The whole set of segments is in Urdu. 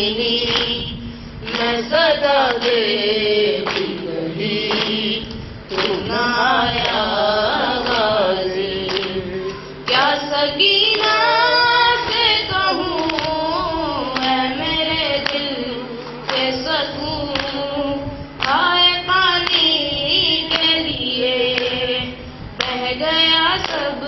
چھنی میں صدا دیتی رہی تو نہ آیا غازی کیا سکینہ سے کہوں اے میرے دل کے سکون آئے پانی کے لیے بہہ گیا سب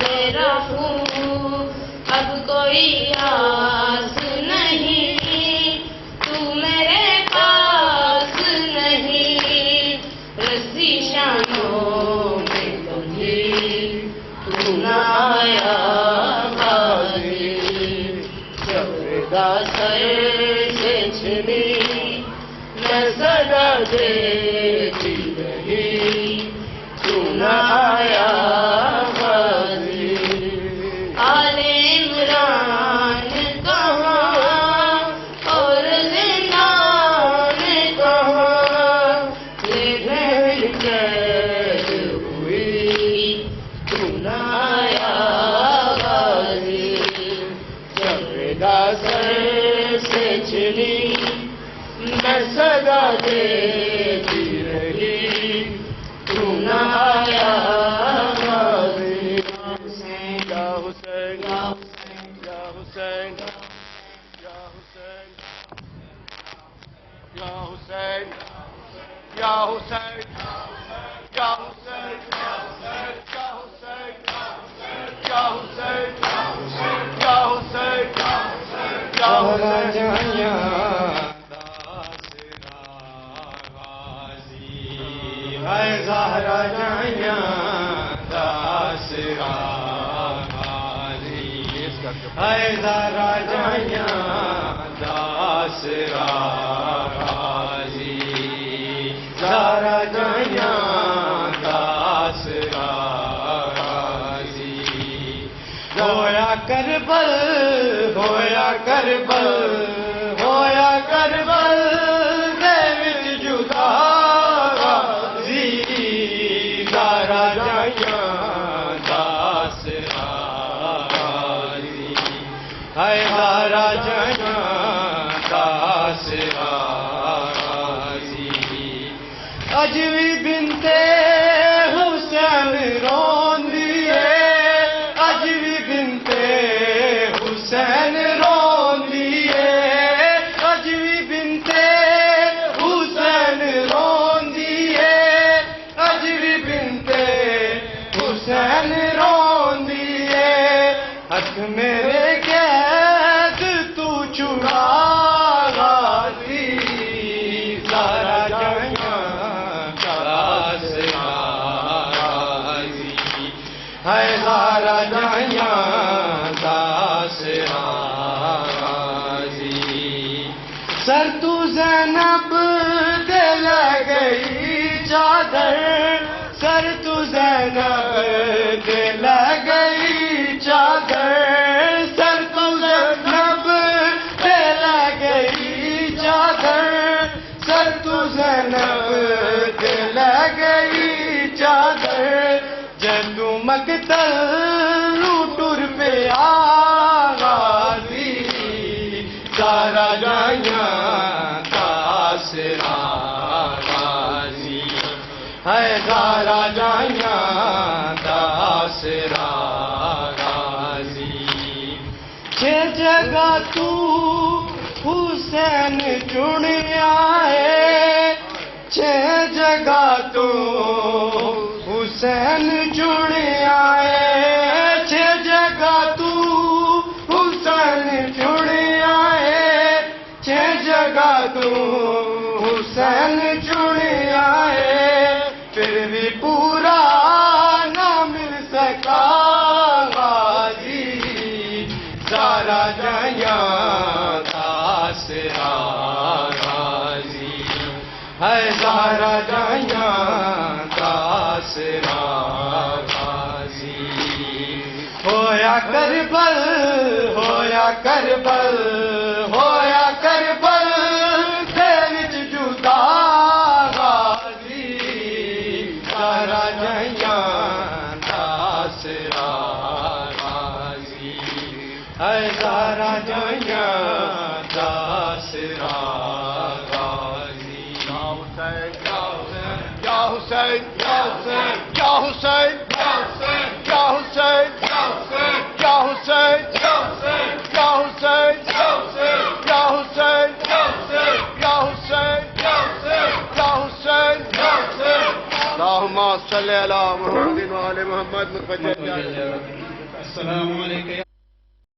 تیرا خون اب کوئی آس نہیں تو میرے پاس نہیں رسی شانوں میں بندھی تو نہ آیا غازی جب ردا سر سے چھنی میں صدا دیتی رہی تو نہ آیا غازی آل عمران کہاں اور زندان کہاں یہ بہن قید ہوئی تو نہ آیا غازی جب ردا سر سے چھنی میں صدا دیتی رہی تو نہ آیا غازی یا حسین یا حسین یا حسین یا حسین یا حسین یا حسین یا حسین یا حسین یا حسین یا حسین زہرا جائیاں داسرا غازی ہے زہرا جائیاں داسرا غازی زہرا جائیاں داسرا غازی ہویا کربل ہویا کربل ہویا کربل دے وچ جدا ہے زہرا جائیاں داسرا غازی اج بھی بنتے حسین روندی ہے اج بھی بنتے حسین روندی ہے اج بھی بنتے حسین روندی ہے اج بھی بنتے حسین روندی ہے ہاتھ میرے ہے زہرا جائیاں داسرا غازی سر تو زینب دے لے گئی چادر سر تو زینب دے لے گئی چادر سر تو زینب دے لے گئی چادر سر تو زینب دے لے گئی چادر جدو مقتل ٹر پہ غازی زہرا جائیاں داسرا غازی ہے زہرا جائیاں داسرا غازی چھ جگہ تو حسین چنیا ہے چھ جگہ تو حسین چنیا ہے چھ جگہ تو حسین چنیا ہے چھ جگہ تو حسین چنیا ہے پھر بھی پورا نہ مل سکا غازی زہرا جائیاں داسرا غازی ہے زہرا جائیاں داسرا غازی ہویا کربل ہویا کربل ہویا کربل دے وچ جدا غازی زہرا جائیاں داسرا غازی ہے زہرا جائیاں صراط غازی یا حسین یا حسین یا حسین یا حسین یا حسین یا حسین یا حسین یا حسین یا حسین یا حسین یا حسین یا حسین یا حسین یا حسین یا حسین یا حسین اللهم صل على محمد وعلى محمد. السلام علیکم.